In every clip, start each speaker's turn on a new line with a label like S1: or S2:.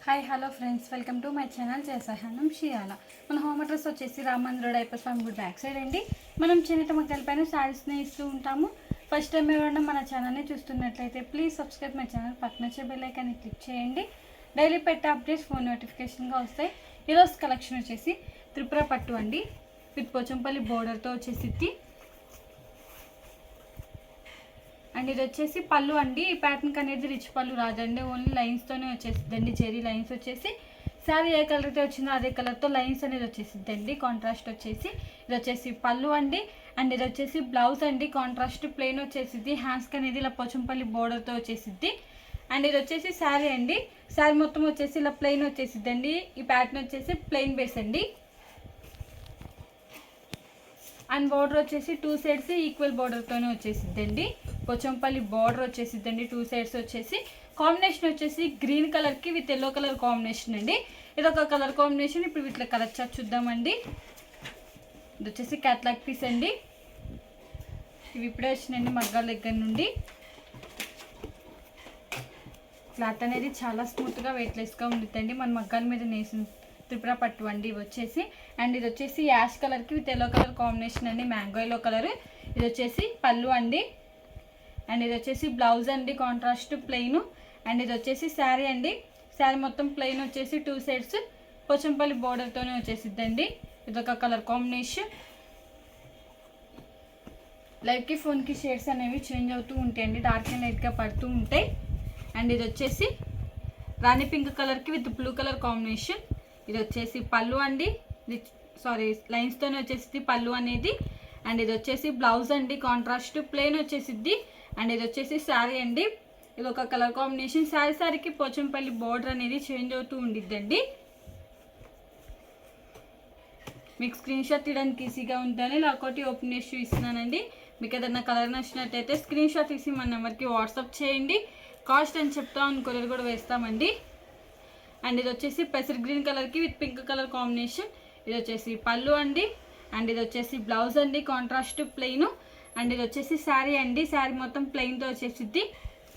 S1: Hi hello friends, welcome to my channel చేసాహానం షియాల. మన హోమ్ అడ్రస్ వచ్చేసి రామంద్ర డైపర్ ఫార్మ్ గుడ్ బ్యాక్ సైడ్ అండి. మనం చేనేత మగ్గల పైన శారీస్ని ఇస్తూ ఉంటాము. ఫస్ట్ టైం ఎవరైనా మన ఛానల్ని చూస్తున్నట్లయితే ప్లీజ్ సబ్స్క్రైబ్ మై ఛానల్, పక్కన వచ్చే బెల్ ఐకాన్ని క్లిక్ చేయండి. డైలీ పెట్టే అప్డేట్స్ ఫోన్ నోటిఫికేషన్గా వస్తాయి. ఈరోజు కలెక్షన్ వచ్చేసి త్రిపుర పట్టు అండి, విత్ పోచంపల్లి బోర్డర్తో వచ్చేసి అండ్ ఇది వచ్చేసి పళ్ళు అండి. ఈ ప్యాటర్న్కి అనేది రిచ్ పళ్ళు రాదండి, ఓన్లీ లైన్స్తోనే వచ్చేసిద్దండి. జెరీ లైన్స్ వచ్చేసి శారీ ఏ కలర్ అయితే వచ్చిందో అదే కలర్తో లైన్స్ అనేది వచ్చేసిద్దండి. కాంట్రాస్ట్ వచ్చేసి ఇది వచ్చేసి పళ్ళు అండి. అండ్ ఇది వచ్చేసి బ్లౌజ్ అండి, కాంట్రాస్ట్ ప్లెయిన్ వచ్చేసిద్ది. హ్యాండ్స్కి అనేది ఇలా పోచంపల్లి బోర్డర్తో వచ్చేసిద్ది. అండ్ ఇది వచ్చేసి శారీ అండి. శారీ మొత్తం వచ్చేసి ఇలా ప్లెయిన్ వచ్చేసిద్దండి. ఈ ప్యాటర్న్ వచ్చేసి ప్లెయిన్ బేస్ అండి. అండ్ బార్డర్ వచ్చేసి టూ సైడ్స్ ఈక్వల్ బార్డర్తోనే వచ్చేసిద్దండి. పోచంపల్లి బార్డర్ వచ్చేసిద్దండి. టూ సైడ్స్ వచ్చేసి కాంబినేషన్ వచ్చేసి గ్రీన్ కలర్కి విత్ ఎల్లో కలర్ కాంబినేషన్ అండి. ఇది ఒక కలర్ కాంబినేషన్. ఇప్పుడు వీటిలో కలర్ చార్ట్ చూద్దామండి. ఇది వచ్చేసి క్యాట్లాగ్ పీస్ అండి. ఇవి ఇప్పుడే వచ్చినాయండి మగ్గాల దగ్గర నుండి. క్లాత్ అనేది చాలా స్మూత్గా వెయిట్లెస్గా ఉంటుందండి. మన మగ్గాల మీద నేసిన త్రిపుర పట్టు అండి ఇవి వచ్చేసి. అండ్ ఇది వచ్చేసి యాష్ కలర్కి విత్ ఎల్లో కలర్ కాంబినేషన్ అండి, మ్యాంగో ఎల్లో కలర్. ఇది వచ్చేసి పళ్ళు అండి. అండ్ ఇది వచ్చేసి బ్లౌజ్ అండి, కాంట్రాస్ట్ ప్లెయిన్. అండ్ ఇది వచ్చేసి శారీ అండి. శారీ మొత్తం ప్లెయిన్ వచ్చేసి టూ సైడ్స్ పోచంపల్లి బోర్డర్తోనే వచ్చేసిద్దండి. ఇది ఒక కలర్ కాంబినేషన్. లైట్కి ఫోన్కి షేడ్స్ అనేవి చేంజ్ అవుతూ ఉంటాయండి, డార్క్ అండ్ లైట్గా పడుతూ ఉంటాయి. అండ్ ఇది వచ్చేసి రాణి పింక్ కలర్కి విత్ బ్లూ కలర్ కాంబినేషన్. ఇది వచ్చేసి పళ్ళు అండి. ఇది లైన్స్తోనే వచ్చేసి పళ్ళు అనేది. అండ్ ఇది వచ్చేసి బ్లౌజ్ అండి, కాంట్రాస్ట్ ప్లెయిన్ వచ్చేసిద్ది. అండ్ ఇది వచ్చేసి శారీ అండి. ఇది ఒక కలర్ కాంబినేషన్. శారీకి పోచంపల్లి బోర్డర్ అనేది చేంజ్ అవుతూ ఉండిద్దండి. మీకు స్క్రీన్ షాట్ తీయడానికి ఈజీగా ఉందని ఇలా ఒకటి ఓపెన్ చేసి ఇస్తున్నానండి. మీకు ఏదైనా కలర్ నచ్చినట్టయితే స్క్రీన్ షాట్ తీసి మన నెంబర్కి వాట్సాప్ చేయండి. కాస్ట్ అని చెప్తామని కొరియర్ కూడా వేస్తామండి. అండ్ ఇది వచ్చేసి పెసర్ గ్రీన్ కలర్కి విత్ పింక్ కలర్ కాంబినేషన్. ఇది వచ్చేసి పళ్ళు అండి. అండ్ ఇది వచ్చేసి బ్లౌజ్ అండి, కాంట్రాస్ట్ ప్లెయిన్. అండ్ ఇది వచ్చేసి శారీ అండి. శారీ మొత్తం ప్లెయిన్తో వచ్చేసిద్ది.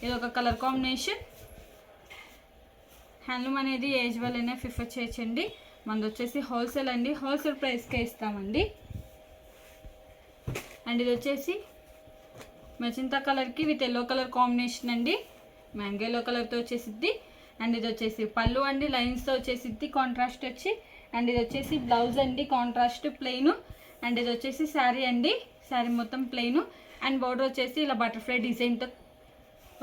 S1: ఇది ఒక కలర్ కాంబినేషన్. హ్యాండ్లూమ్ అనేది ఏజ్ వాళ్ళైనా ప్రిఫర్ చేయొచ్చండి. మనది వచ్చేసి హోల్సేల్ అండి, హోల్సేల్ ప్రైస్కే ఇస్తామండి. అండ్ ఇది వచ్చేసి మెజంతా కలర్కి విత్ ఎల్లో కలర్ కాంబినేషన్ అండి, మ్యాంగో ఎల్లో కలర్తో వచ్చేసిద్ది. అండ్ ఇది వచ్చేసి పళ్ళు అండి, లైన్స్తో వచ్చేసిద్ది కాంట్రాస్ట్ వచ్చి. అండ్ ఇది వచ్చేసి బ్లౌజ్ అండి, కాంట్రాస్ట్ ప్లెయిన్. అండ్ ఇది వచ్చేసి శారీ అండి. శారీ మొత్తం ప్లెయిన్. అండ్ బోర్డర్ వచ్చేసి ఇలా బటర్ఫ్లై డిజైన్తో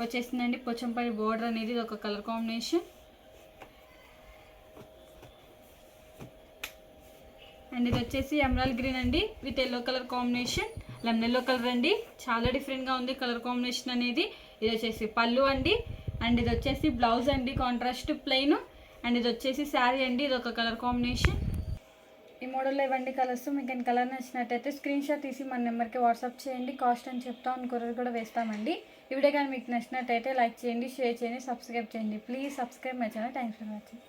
S1: వచ్చేసిందండి. పోచంపల్లి బోర్డర్ అనేది ఇది ఒక కలర్ కాంబినేషన్. అండ్ ఇది వచ్చేసి ఎమరాల్డ్ గ్రీన్ అండి with yellow colour combination, lemon yellow colour అండి. చాలా డిఫరెంట్గా ఉంది కలర్ కాంబినేషన్ అనేది. ఇది వచ్చేసి పళ్ళు అండి. అండ్ ఇది వచ్చేసి బ్లౌజ్ అండి, కాంట్రాస్ట్ ప్లెయిన్. అండ్ ఇది వచ్చేసి శారీ అండి. ఇది ఒక కలర్ కాంబినేషన్. ఈ మోడల్లో ఇవ్వండి కలర్స్. మీకు ఏం కలర్ నచ్చినట్టయితే స్క్రీన్ షాట్ తీసి మన నెంబర్కి వాట్సాప్ చేయండి. కాస్ట్ అని చెప్తాం, కొరియర్ కూడా వేస్తామండి. ఈ వీడియో కానీ మీకు నచ్చినట్టయితే లైక్ చేయండి, షేర్ చేయండి, సబ్స్క్రైబ్ చేయండి. Please subscribe my channel. Thanks for watching.